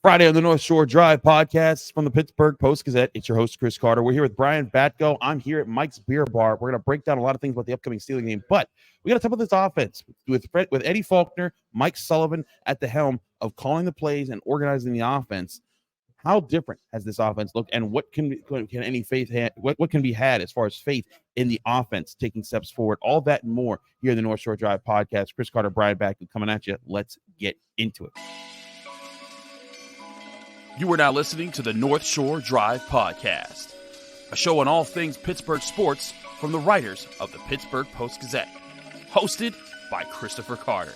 Friday on the North Shore Drive podcast from the Pittsburgh Post-Gazette. It's your host, Chris Carter. We're here with Brian Batko. I'm here at Mike's Beer Bar. We're going to break down a lot of things about the upcoming Steelers game, but we got to talk about this offense with Eddie Faulkner, Mike Sullivan at the helm of calling the plays and organizing the offense. How different has this offense looked, and what can any faith what can be had as far as faith in the offense taking steps forward? All that and more here in the North Shore Drive podcast. Chris Carter, Brian Batko coming at you. Let's get into it. You are now listening to the North Shore Drive Podcast, a show on all things Pittsburgh sports from the writers of the Pittsburgh Post-Gazette, hosted by Christopher Carter.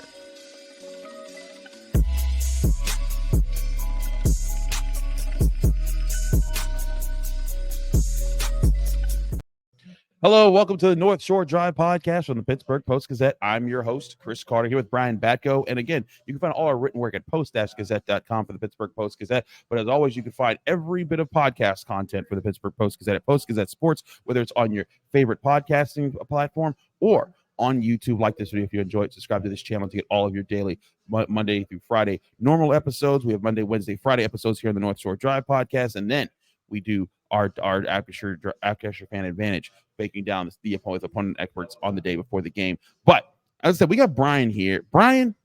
Hello, welcome to the North Shore Drive podcast from the Pittsburgh Post-Gazette. I'm your host, Chris Carter, here with Brian Batko. And again, you can find all our written work at post-gazette.com for the Pittsburgh Post-Gazette. But as always, you can find every bit of podcast content for the Pittsburgh Post-Gazette at Post-Gazette Sports, whether it's on your favorite podcasting platform or on YouTube. Like this video if you enjoy it. Subscribe to this channel to get all of your daily Monday through Friday normal episodes. We have Monday, Wednesday, Friday episodes here on the North Shore Drive podcast. And then we do our Acrisure Fan Advantage, breaking down the opponent experts on the day before the game. But as I said, we got Brian here. Brian,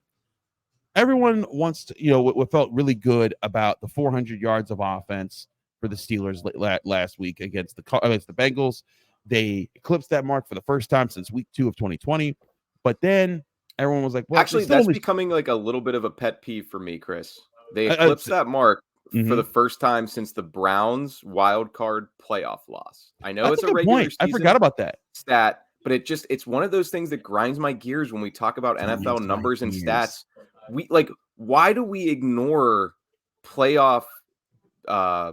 everyone wants to, what felt really good about the 400 yards of offense for the Steelers last week against the Bengals. They eclipsed that mark for the first time since week 2 of 2020. But then everyone was like, well, actually, that's becoming like a little bit of a pet peeve for me, Chris. They eclipsed that mark for the first time since the Browns wild card playoff loss. I know it's a regular season I forgot about that stat, but it's one of those things that grinds my gears when we talk about NFL numbers and stats. Why do we ignore playoff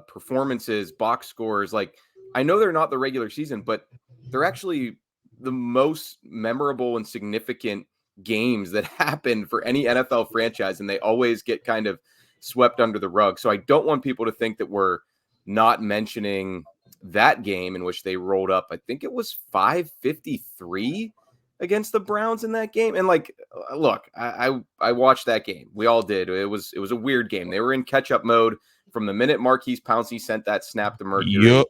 performances, box scores? Like, I know they're not the regular season, but they're actually the most memorable and significant games that happen for any NFL franchise, and they always get kind of swept under the rug. So I don't want people to think that we're not mentioning that game in which they rolled up. I think it was 553 against the Browns in that game. And look, I watched that game. We all did. It was a weird game. They were in catch-up mode from the minute Marquise Pouncey sent that snap to Mercury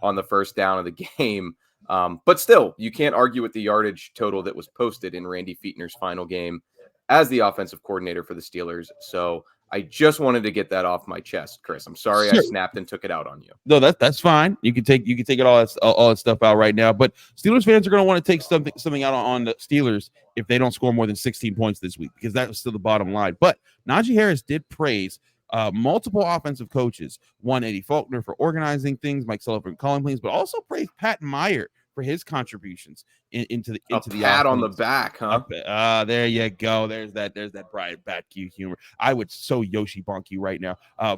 on the first down of the game. But still, you can't argue with the yardage total that was posted in Randy Fichtner's final game as the offensive coordinator for the Steelers. So I just wanted to get that off my chest, Chris. I'm sorry I snapped and took it out on you. No, that's fine. You can take it all that stuff out right now. But Steelers fans are going to want to take something out on the Steelers if they don't score more than 16 points this week, because that was still the bottom line. But Najee Harris did praise multiple offensive coaches. One, Eddie Faulkner for organizing things, Mike Sullivan calling plays, but also praised Pat Meyer for his contributions into the pat on the back, huh? There you go. There's that Brian Batko humor. I would so Yoshi bonk you right now.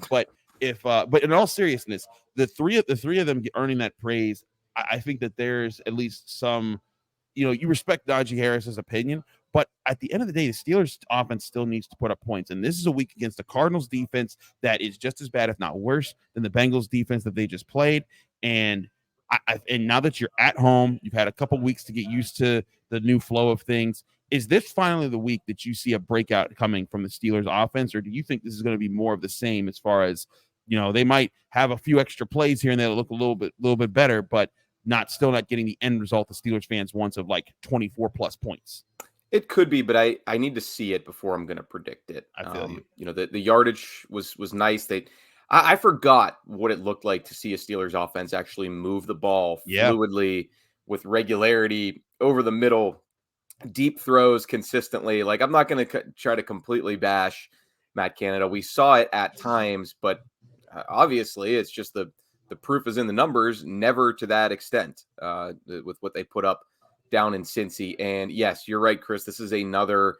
But in all seriousness, the three of them earning that praise, I think that there's at least some, you respect Najee Harris's opinion, but at the end of the day, the Steelers offense still needs to put up points. And this is a week against the Cardinals defense that is just as bad, if not worse, than the Bengals defense that they just played. And now that you're at home, you've had a couple weeks to get used to the new flow of things. Is this finally the week that you see a breakout coming from the Steelers offense, or do you think this is going to be more of the same as far as, they might have a few extra plays here and there that look a little bit better, but still not getting the end result the Steelers fans want of like 24 plus points? It could be, but I need to see it before I'm going to predict it. I feel you. The yardage was nice. I forgot what it looked like to see a Steelers offense actually move the ball fluidly with regularity over the middle, deep throws consistently. Like, I'm not going to try to completely bash Matt Canada. We saw it at times, but obviously it's just the proof is in the numbers, never to that extent with what they put up down in Cincy. And yes, you're right, Chris. This is another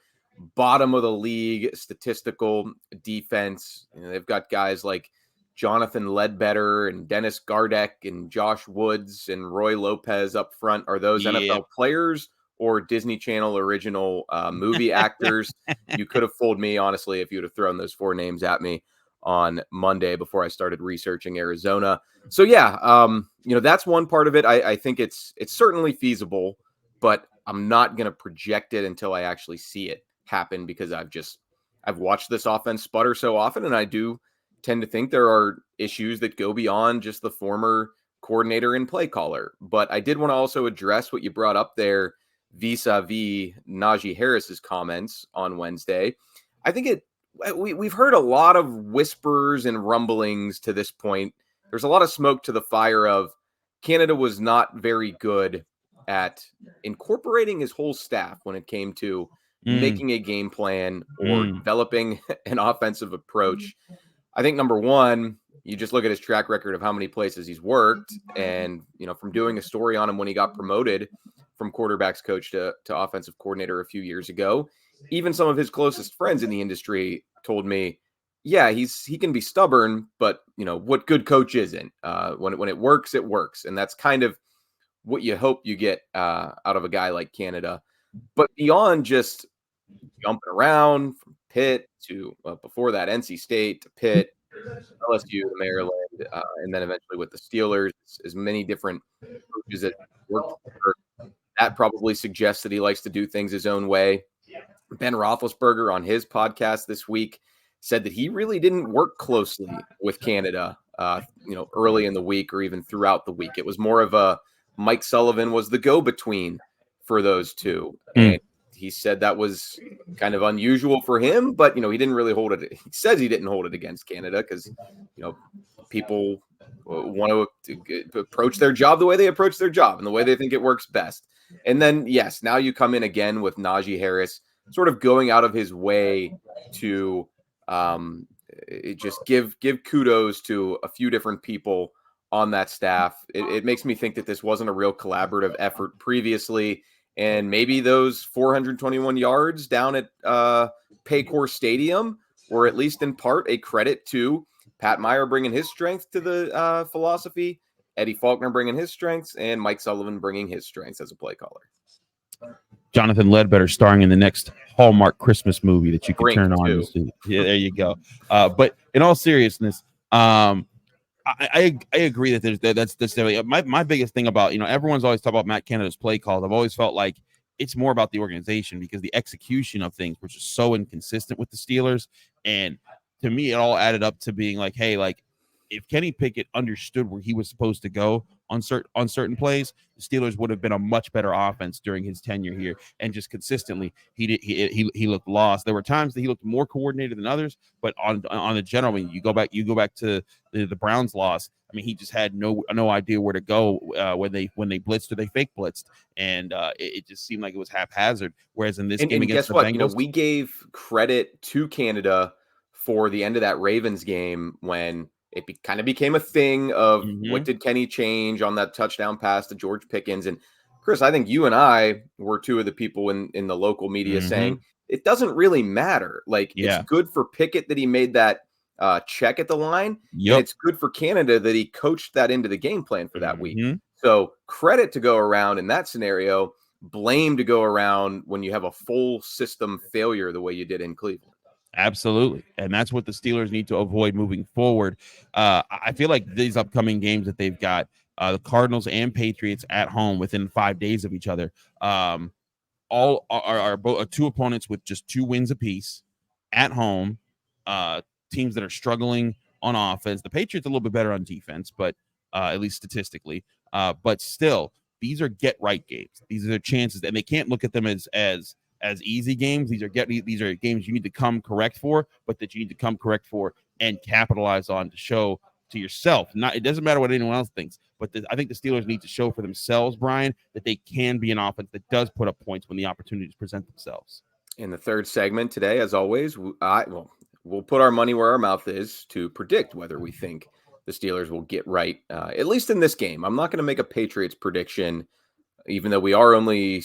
bottom of the league statistical defense. They've got guys like Jonathan Ledbetter and Dennis Gardeck and Josh Woods and Roy Lopez up front. Are those NFL players or Disney Channel original movie actors? You could have fooled me, honestly, if you would have thrown those 4 names at me on Monday before I started researching Arizona. So that's one part of it. I think it's certainly feasible, but I'm not going to project it until I actually see it happen, because I've watched this offense sputter so often, and I do tend to think there are issues that go beyond just the former coordinator and play caller. But I did want to also address what you brought up there vis-a-vis Najee Harris's comments on Wednesday. I think we've heard a lot of whispers and rumblings to this point. There's a lot of smoke to the fire of Canada was not very good at incorporating his whole staff when it came to making a game plan or developing an offensive approach. I think number one, you just look at his track record of how many places he's worked, and from doing a story on him when he got promoted from quarterbacks coach to offensive coordinator a few years ago. Even some of his closest friends in the industry told me, yeah, he can be stubborn, but what good coach isn't? When it works, it works, and that's kind of what you hope you get out of a guy like Canada. But beyond just jumping around from Pitt to before that NC State to Pitt, LSU to Maryland, and then eventually with the Steelers, as many different coaches that worked for, that probably suggests that he likes to do things his own way. Ben Roethlisberger on his podcast this week said that he really didn't work closely with Canada, early in the week or even throughout the week. It was more of a Mike Sullivan was the go-between for those two. And he said that was kind of unusual for him, but, he didn't really hold it. He says he didn't hold it against Canada because, people want to approach their job the way they approach their job and the way they think it works best. And then, yes, now you come in again with Najee Harris sort of going out of his way to just give kudos to a few different people on that staff. It makes me think that this wasn't a real collaborative effort previously. And maybe those 421 yards down at Paycor Stadium were at least in part a credit to Pat Meyer bringing his strength to the philosophy, Eddie Faulkner bringing his strengths, and Mike Sullivan bringing his strengths as a play caller. Jonathan Ledbetter starring in the next Hallmark Christmas movie that you can turn on. Yeah, there you go. But in all seriousness, I agree that that's definitely my biggest thing about, everyone's always talking about Matt Canada's play calls. I've always felt like it's more about the organization because the execution of things was just so inconsistent with the Steelers. And to me, it all added up to being like, hey, like if Kenny Pickett understood where he was supposed to go on certain plays, the Steelers would have been a much better offense during his tenure here. And just consistently, he looked lost. There were times that he looked more coordinated than others, but on the general, when you go back to the Browns loss, I mean, he just had no idea where to go when they blitzed or they fake blitzed, and it just seemed like it was haphazard. Whereas in this game against the Bengals, we gave credit to Canada for the end of that Ravens game when it kind of became a thing of what did Kenny change on that touchdown pass to George Pickens. And Chris, I think you and I were two of the people in the local media saying it doesn't really matter. Like it's good for Pickett that he made that check at the line. And it's good for Canada that he coached that into the game plan for that week. So credit to go around in that scenario, blame to go around when you have a full system failure the way you did in Cleveland. Absolutely. And that's what the Steelers need to avoid moving forward. I feel like these upcoming games that they've got, the Cardinals and Patriots at home within 5 days of each other, all are both two opponents with just 2 wins apiece at home, teams that are struggling on offense. The Patriots a little bit better on defense, but at least statistically. But still, these are get-right games. These are their chances, and they can't look at them as easy games. These are games you need to come correct for, but that you need to come correct for and capitalize on to show to yourself. It doesn't matter what anyone else thinks, but I think the Steelers need to show for themselves, Brian, that they can be an offense that does put up points when the opportunities present themselves. In the third segment today, as always, we'll put our money where our mouth is to predict whether we think the Steelers will get right, at least in this game. I'm not going to make a Patriots prediction, even though we are only,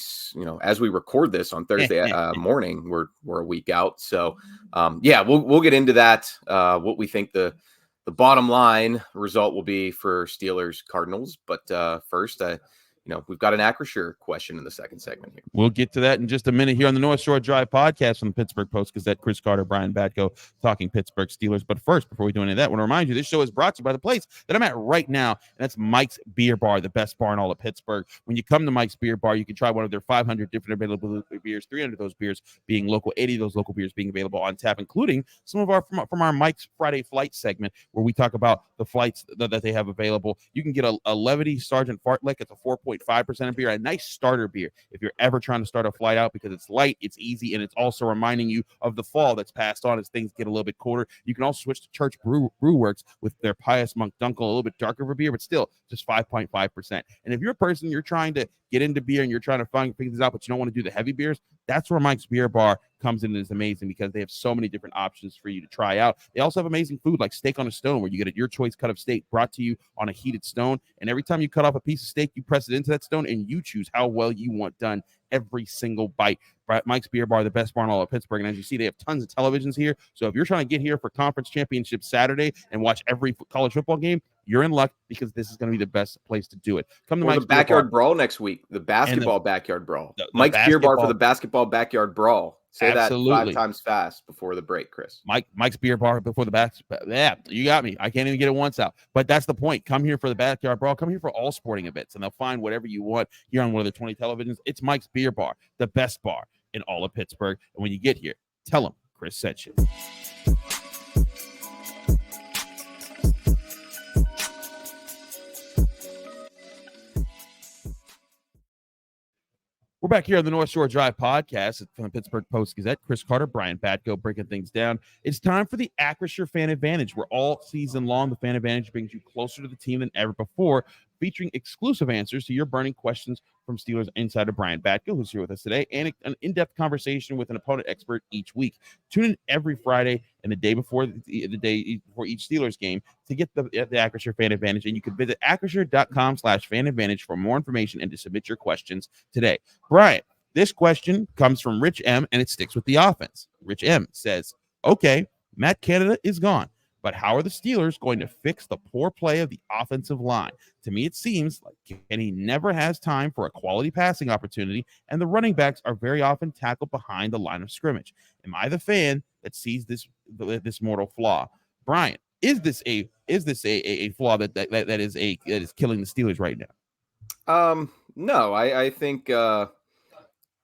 as we record this on Thursday morning, we're a week out. So, we'll get into that. What we think the bottom line result will be for Steelers Cardinals. But first, we've got an Acrisure question in the second segment here. We'll get to that in just a minute here on the North Shore Drive podcast from the Pittsburgh Post-Gazette. Chris Carter, Brian Batko, talking Pittsburgh Steelers. But first, before we do any of that, I want to remind you, this show is brought to you by the place that I'm at right now, and that's Mike's Beer Bar, the best bar in all of Pittsburgh. When you come to Mike's Beer Bar, you can try one of their 500 different available beers, 300 of those beers being local, 80 of those local beers being available on tap, including some of our from our Mike's Friday Flight segment, where we talk about the flights that they have available. You can get a Levity Sergeant Fartlek. It's a 4.5% of beer, a nice starter beer if you're ever trying to start a flight out, because it's light, it's easy, and it's also reminding you of the fall that's passed on as things get a little bit colder. You can also switch to Church Brew Works with their Pious Monk Dunkel, a little bit darker of a beer, but still just 5.5%. And if you're a person, you're trying to get into beer and you're trying to find things out, but you don't want to do the heavy beers, that's where Mike's Beer Bar comes in and is amazing, because they have so many different options for you to try out. They also have amazing food like steak on a stone, where you get your choice cut of steak brought to you on a heated stone. And every time you cut off a piece of steak, you press it into that stone and you choose how well you want done every single bite. Mike's Beer Bar, the best bar in all of Pittsburgh. And as you see, they have tons of televisions here. So if you're trying to get here for conference championship Saturday and watch every college football game, you're in luck, because this is going to be the best place to do it. Come to Mike's the backyard brawl next week, the basketball backyard brawl. Mike's Beer Bar for the basketball backyard brawl. Say Absolutely. that 5 times fast before the break, Chris. Mike's Beer Bar before the back. Yeah, you got me. I can't even get it once out. But that's the point. Come here for the backyard brawl. Come here for all sporting events, and they'll find whatever you want here on one of the 20 televisions. It's Mike's Beer Bar, the best bar in all of Pittsburgh. And when you get here, tell them Chris sent you. We're back here on the North Shore Drive podcast from the Pittsburgh Post-Gazette. Chris Carter, Brian Batko breaking things down. It's time for the Acrisure Fan Advantage, where all season long the Fan Advantage brings you closer to the team than ever before, featuring exclusive answers to your burning questions from Steelers insider Brian Batko, who's here with us today, and an in-depth conversation with an opponent expert each week. Tune in every Friday and the day before each Steelers game to get the Acrisure Fan Advantage, and you can visit acrisure.com/fan advantage for more information and to submit your questions today. Brian, this question comes from Rich M, and it sticks with the offense. Rich M says, okay, Matt Canada is gone, but how are the Steelers going to fix the poor play of the offensive line? To me, it seems like Kenny never has time for a quality passing opportunity, and the running backs are very often tackled behind the line of scrimmage. Am I the fan that sees this mortal flaw? Brian, is this a flaw that is killing the Steelers right now? No, I think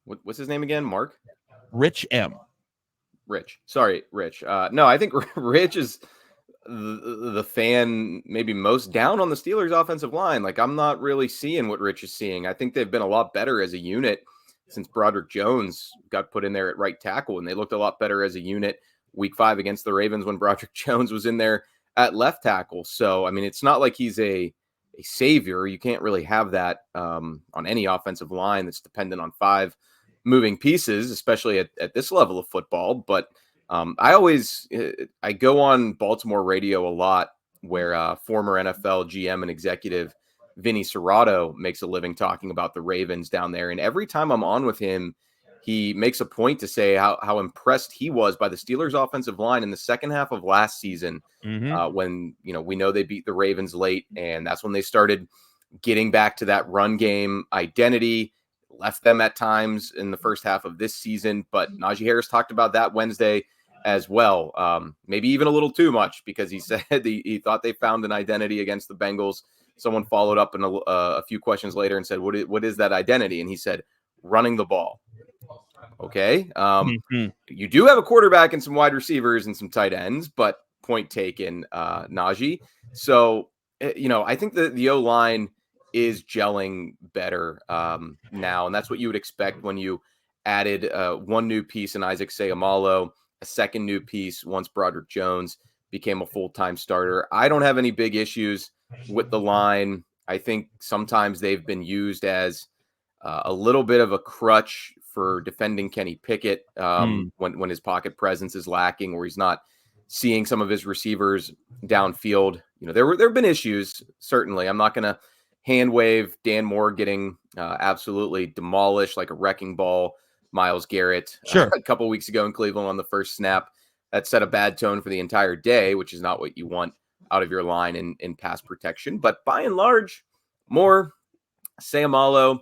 what's his name again? Mark? Rich M. Rich. Sorry, Rich. No, I think Rich is the fan maybe most down on the Steelers offensive line. Like, I'm not really seeing what Rich is seeing. I think they've been a lot better as a unit since Broderick Jones got put in there at right tackle, and they looked a lot better as a unit week 5 against the Ravens when Broderick Jones was in there at left tackle. So, I mean, it's not like he's a savior. You can't really have that on any offensive line that's dependent on 5 moving pieces, especially at this level of football. But I go on Baltimore radio a lot, where former NFL GM and executive Vinny Serrato makes a living talking about the Ravens down there. And every time I'm on with him, he makes a point to say how impressed he was by the Steelers offensive line in the second half of last season, when, we know they beat the Ravens late, and that's when they started getting back to that run game identity. Left them at times in the first half of this season, but Najee Harris talked about that Wednesday as well. Maybe even a little too much, because he said he thought they found an identity against the Bengals. Someone followed up in a few questions later and said, what is that identity? And he said, running the ball. Okay. You do have a quarterback and some wide receivers and some tight ends, but point taken, Najee. So, I think that the O-line is gelling better now. And that's what you would expect when you added one new piece in Isaac Seumalo, a second new piece once Broderick Jones became a full-time starter. I don't have any big issues with the line. I think sometimes they've been used as a little bit of a crutch for defending Kenny Pickett when his pocket presence is lacking, or he's not seeing some of his receivers downfield. There have been issues, certainly. I'm not going to hand wave Dan Moore getting absolutely demolished like a wrecking ball. Myles Garrett, a couple weeks ago in Cleveland on the first snap, that set a bad tone for the entire day, which is not what you want out of your line in pass protection. But by and large, Moore, Sayamalo,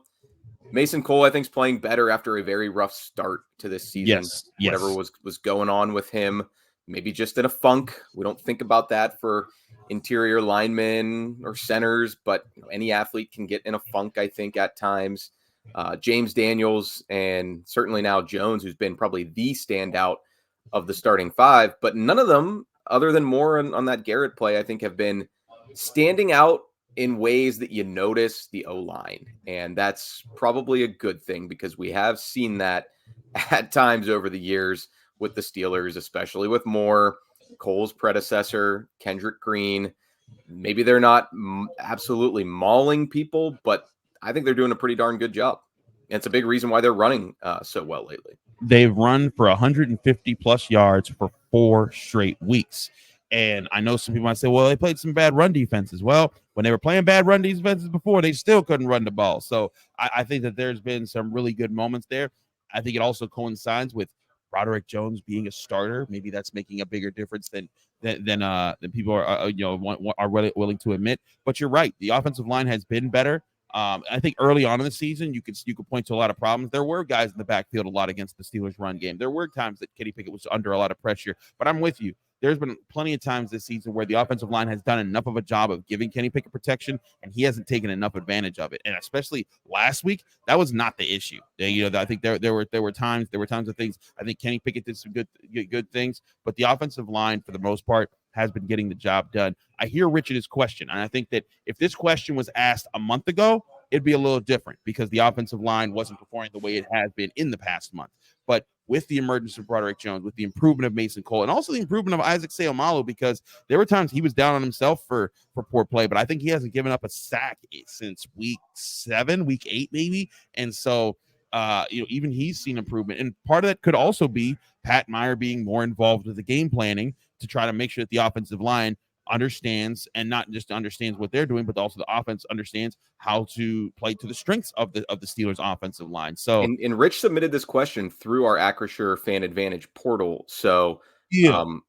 Mason Cole, I think, is playing better after a very rough start to this season. Yes. Whatever was going on with him, maybe just in a funk. We don't think about that for interior linemen or centers, but any athlete can get in a funk, I think, at times. James Daniels and certainly now Jones, who's been probably the standout of the starting five, but none of them, other than more on that Garrett play, I think have been standing out in ways that you notice the O-line. And that's probably a good thing because we have seen that at times over the years with the Steelers, especially with Moore, Cole's predecessor, Kendrick Green. Maybe they're not absolutely mauling people, but I think they're doing a pretty darn good job. And it's a big reason why they're running so well lately. They've run for 150 plus yards for 4 straight weeks. And I know some people might say, well, they played some bad run defenses. Well, when they were playing bad run defenses before, they still couldn't run the ball. So I think that there's been some really good moments there. I think it also coincides with Broderick Jones being a starter. Maybe that's making a bigger difference than people are willing to admit. But you're right. The offensive line has been better. I think early on in the season, you could point to a lot of problems. There were guys in the backfield a lot against the Steelers run game. There were times that Kenny Pickett was under a lot of pressure, but I'm with you. There's been plenty of times this season where the offensive line has done enough of a job of giving Kenny Pickett protection, and he hasn't taken enough advantage of it. And especially last week, that was not the issue. I think there were times of things. I think Kenny Pickett did some good things, but the offensive line, for the most part, has been getting the job done. I hear Richard's question, and I think that if this question was asked a month ago, it'd be a little different because the offensive line wasn't performing the way it has been in the past month. But with the emergence of Broderick Jones, with the improvement of Mason Cole, and also the improvement of Isaac Seumalo, because there were times he was down on himself for poor play, but I think he hasn't given up a sack since week 7, week 8 maybe. And so, even he's seen improvement. And part of that could also be Pat Meyer being more involved with the game planning to try to make sure that the offensive line understands, and not just understands what they're doing, but also the offense understands how to play to the strengths of the Steelers offensive line. So, and Rich submitted this question through our Acrisure Fan Advantage portal. So,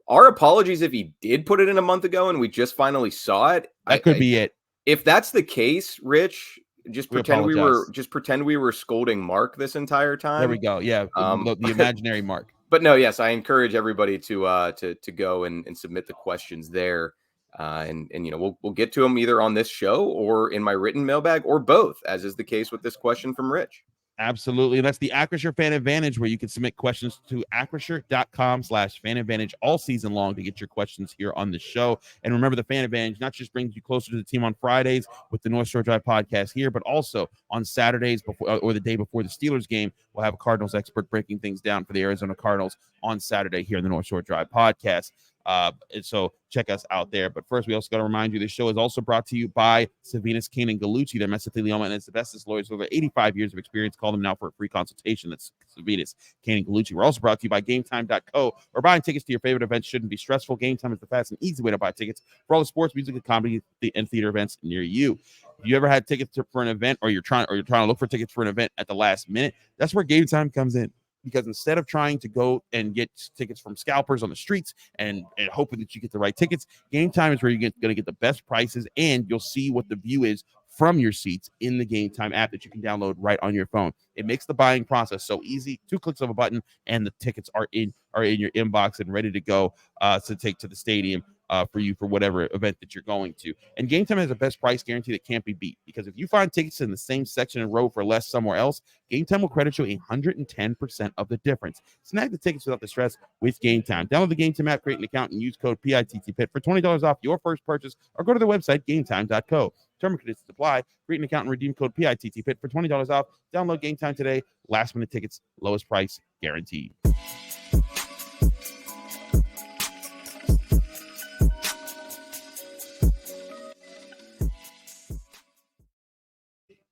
our apologies if he did put it in a month ago and we just finally saw it. That could be it. If that's the case, Rich, just pretend we were scolding Mark this entire time. There we go. Yeah, the imaginary Mark. But no, yes, I encourage everybody to go and submit the questions there. And we'll get to them either on this show or in my written mailbag or both, as is the case with this question from Rich. Absolutely. And that's the Acrisure Fan Advantage, where you can submit questions to acrisure.com/fan advantage all season long to get your questions here on the show. And remember, the Fan Advantage not just brings you closer to the team on Fridays with the North Shore Drive podcast here, but also on Saturdays before or the day before the Steelers game, we'll have a Cardinals expert breaking things down for the Arizona Cardinals on Saturday here in the North Shore Drive podcast. And so check us out there. But first, we also got to remind you, this show is also brought to you by Savinas, Kane, and Gallucci. They're mesothelioma and asbestos lawyers with over 85 years of experience. Call them now for a free consultation. That's Savinas, Kane, and Gallucci. We're also brought to you by GameTime.co, where buying tickets to your favorite events shouldn't be stressful. Game Time is the fast and easy way to buy tickets for all the sports, music, and comedy and theater events near you. If you ever had tickets for an event, or you're trying to look for tickets for an event at the last minute, that's where Game Time comes in. Because instead of trying to go and get tickets from scalpers on the streets and hoping that you get the right tickets, Game Time is where you're going to get the best prices, and you'll see what the view is from your seats in the Game Time app that you can download right on your phone. It makes the buying process so easy. 2 clicks of a button, and the tickets are in your inbox and ready to go to take to the stadium for you for whatever event that you're going to. And Game Time has a best price guarantee that can't be beat, because if you find tickets in the same section and row for less somewhere else, Game Time will credit you 110% of the difference. Snag the tickets without the stress with Game Time. Download the Game Time app, create an account, and use code PITTPIT for $20 off your first purchase, or go to the website gametime.co. Term and conditions apply. Create an account and redeem code PITTPIT for $20 off. Download Game Time today. Last minute tickets, lowest price guaranteed.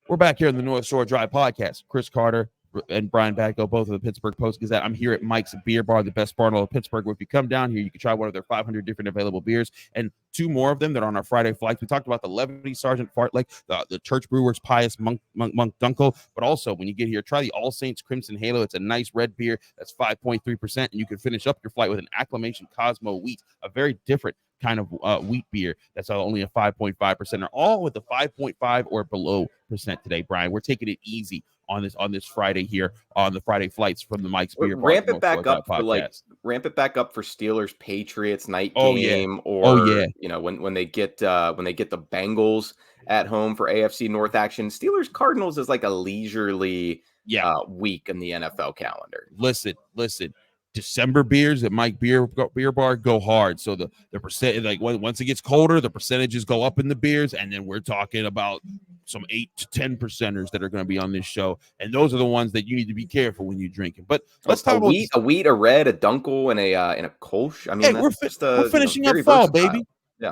We're back here in the North Shore Drive podcast. Chris Carter and Brian Batko, both of the Pittsburgh Post-Gazette. I'm here at Mike's Beer Bar, the best bar in all of Pittsburgh. If you come down here, you can try one of their 500 different available beers, and 2 more of them that are on our Friday flights. We talked about the Levity Sergeant Fartlek, the Church Brewers Pious Monk Dunkel, but also when you get here, try the All Saints Crimson Halo. It's a nice red beer that's 5.3%, and you can finish up your flight with an Acclamation Cosmo Wheat, a very different kind of wheat beer that's only a 5.5%, are all with the 5.5 or below percent today, Brian. We're taking it easy on this Friday here on the Friday flights from the Mike's Beer Bar Ramp it back up for podcast. ramp it back up for Steelers Patriots night Oh, game, yeah. or Oh, yeah. when they get the Bengals at home for AFC North action. Steelers Cardinals is like a leisurely week in the NFL calendar. Listen. December beers at Mike Beer Bar go hard. So the percent, like once it gets colder, the percentages go up in the beers, and then we're talking about some 8 to 10% that are going to be on this show, and those are the ones that you need to be careful when you drink it. But let's talk about a wheat, a red, a dunkel, and a Kolsch. I mean, we're finishing up fall, versatile. baby.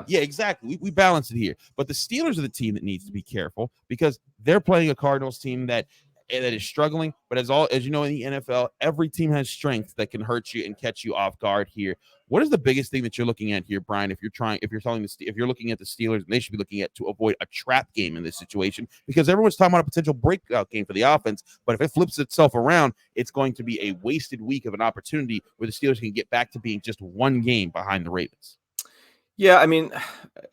Yeah, exactly. We balance it here. But the Steelers are the team that needs to be careful because they're playing a Cardinals team that is struggling. But as you know, in the NFL, every team has strengths that can hurt you and catch you off guard here. What is the biggest thing that you're looking at here, Brian? If you're looking at the Steelers, and they should be looking at to avoid a trap game in this situation, because everyone's talking about a potential breakout game for the offense. But if it flips itself around, it's going to be a wasted week of an opportunity where the Steelers can get back to being just one game behind the Ravens. Yeah, I mean,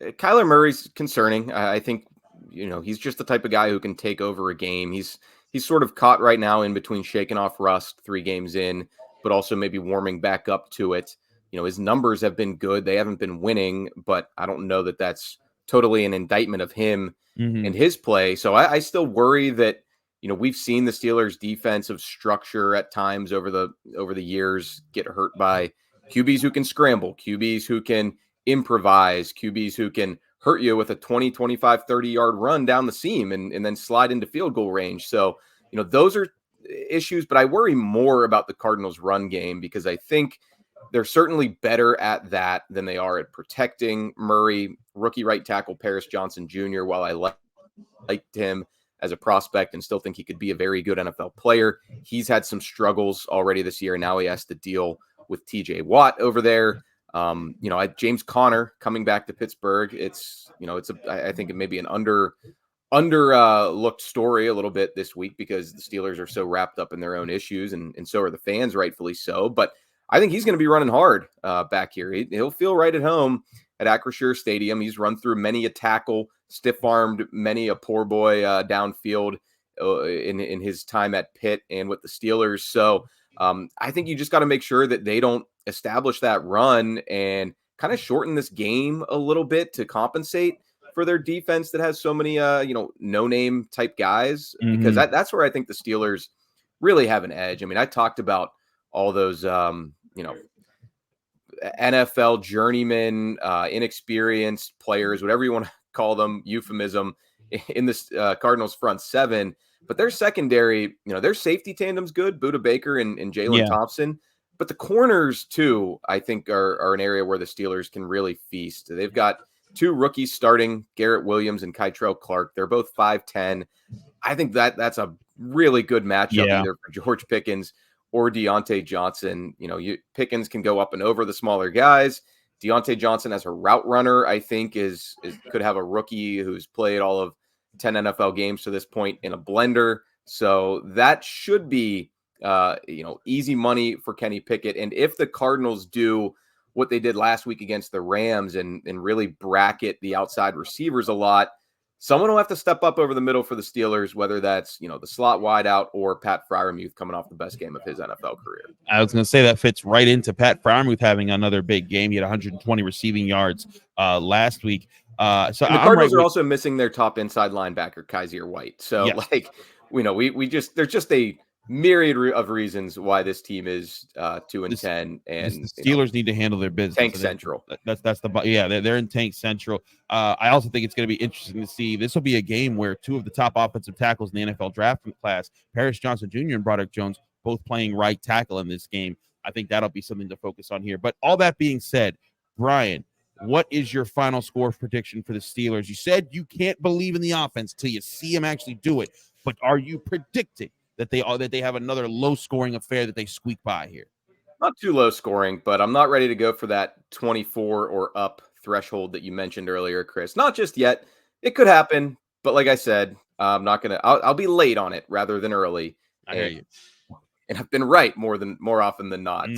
Kyler Murray's concerning. I think, he's just the type of guy who can take over a game. He's sort of caught right now in between shaking off rust 3 games in, but also maybe warming back up to it. His numbers have been good. They haven't been winning, but I don't know that that's totally an indictment of him and his play. So I still worry that, we've seen the Steelers' defensive structure at times over the years get hurt by QBs who can scramble, QBs who can improvise, QBs who can hurt you with a 20, 25, 30-yard run down the seam and then slide into field goal range. So, those are issues, but I worry more about the Cardinals' run game because I think they're certainly better at that than they are at protecting Murray. Rookie right tackle Paris Johnson Jr., while I liked him as a prospect and still think he could be a very good NFL player, he's had some struggles already this year, and now he has to deal with TJ Watt over there. James Conner coming back to Pittsburgh. I think it may be an underlooked story a little bit this week because the Steelers are so wrapped up in their own issues, and so are the fans, rightfully so. But I think he's going to be running hard back here. He'll feel right at home at Acrisure Stadium. He's run through many a tackle, stiff-armed many a poor boy downfield in his time at Pitt and with the Steelers. So I think you just got to make sure that they don't establish that run and kind of shorten this game a little bit to compensate for their defense that has so many, no-name type guys, because that's where I think the Steelers really have an edge. I mean, I talked about all those, NFL journeyman, inexperienced players, whatever you want to call them, euphemism, in this Cardinals front seven. But their secondary, their safety tandem's good, Budda Baker and Jalen Thompson. But the corners, too, I think are an area where the Steelers can really feast. They've got 2 rookies starting, Garrett Williams and Kytrell Clark. They're both 5'10". I think that's a really good matchup either for George Pickens or Diontae Johnson. Pickens can go up and over the smaller guys. Diontae Johnson as a route runner, I think, could have a rookie who's played all of 10 NFL games to this point in a blender. So that should be, easy money for Kenny Pickett. And if the Cardinals do what they did last week against the Rams and really bracket the outside receivers a lot, someone will have to step up over the middle for the Steelers, whether that's, the slot wideout or Pat Freiermuth coming off the best game of his NFL career. I was going to say that fits right into Pat Freiermuth having another big game. He had 120 receiving yards last week. So and the Cardinals are also missing their top inside linebacker, Kaiser White. So there's just a myriad of reasons why this team is 2-10, and the Steelers need to handle their business. Tank Central. They're in Tank Central. I also think it's going to be interesting to see. This will be a game where 2 of the top offensive tackles in the NFL draft class, Paris Johnson Jr. and Broderick Jones, both playing right tackle in this game. I think that'll be something to focus on here. But all that being said, Brian, what is your final score prediction for the Steelers? You said you can't believe in the offense till you see them actually do it, but are you predicting that they have another low-scoring affair that they squeak by here? Not too low scoring, but I'm not ready to go for that 24 or up threshold that you mentioned earlier, Chris. Not just yet. It could happen, but like I said, I'm not gonna. I'll be late on it rather than early. I hear you. And I've been right more often than not.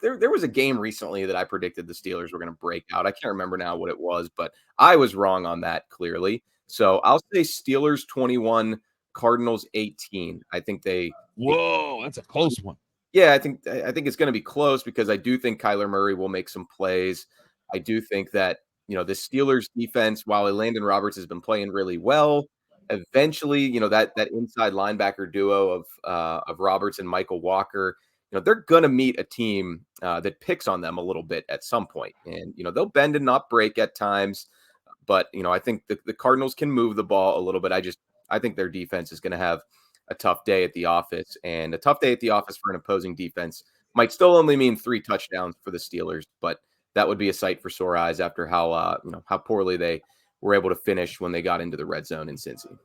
There was a game recently that I predicted the Steelers were going to break out. I can't remember now what it was, but I was wrong on that clearly. So I'll say Steelers 21, Cardinals 18. I think Whoa, that's a close one. Yeah, I think it's going to be close because I do think Kyler Murray will make some plays. I do think that, the Steelers defense, while Landon Roberts has been playing really well, eventually, that inside linebacker duo of Roberts and Michael Walker, they're going to meet a team that picks on them a little bit at some point. And, they'll bend and not break at times. But, I think the Cardinals can move the ball a little bit. I think their defense is going to have a tough day at the office, and a tough day at the office for an opposing defense might still only mean 3 touchdowns for the Steelers, but that would be a sight for sore eyes after how poorly they were able to finish when they got into the red zone in Cincy.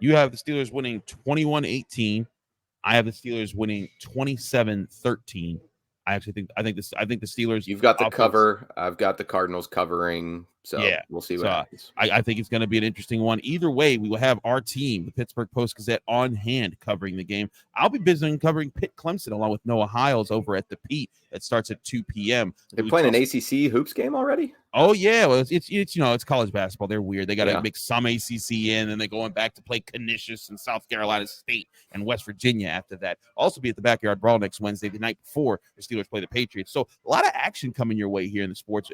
You have the Steelers winning 21-18. I have the Steelers winning 27-13. I think the Steelers. You've got the cover. I've got the Cardinals covering. So yeah, we'll see what happens. I think it's going to be an interesting one. Either way, we will have our team, the Pittsburgh Post-Gazette, on hand covering the game. I'll be busy covering Pitt Clemson along with Noah Hiles over at the Pete. That starts at 2 p.m. They're playing an ACC hoops game already? Oh, yeah. Well, it's college basketball. They're weird. They got to mix some ACC in, and they're going back to play Canisius and South Carolina State and West Virginia after that. Also be at the Backyard Brawl next Wednesday, the night before the Steelers play the Patriots. So a lot of action coming your way here in the sports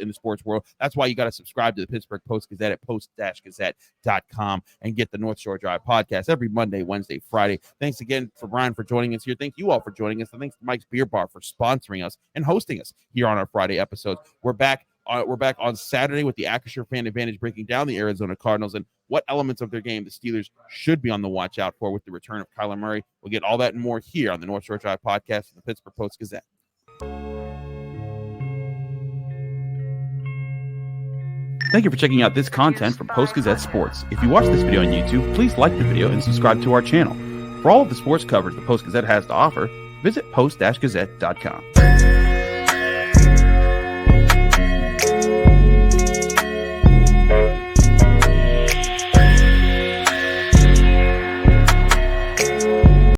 world. That's why you got to subscribe to the Pittsburgh Post-Gazette at post-gazette.com and get the North Shore Drive podcast every Monday, Wednesday, Friday. Thanks again for Brian for joining us here. Thank you all for joining us. And thanks to Mike's Beer Bar for sponsoring us and hosting us here on our Friday episodes. We're back on Saturday with the Acrisure Fan Advantage, breaking down the Arizona Cardinals and what elements of their game the Steelers should be on the watch out for with the return of Kyler Murray. We'll get all that and more here on the North Shore Drive podcast of the Pittsburgh Post-Gazette. Thank you for checking out this content from Post-Gazette Sports. If you watch this video on YouTube, please like the video and subscribe to our channel. For all of the sports coverage the Post-Gazette has to offer, visit post-gazette.com.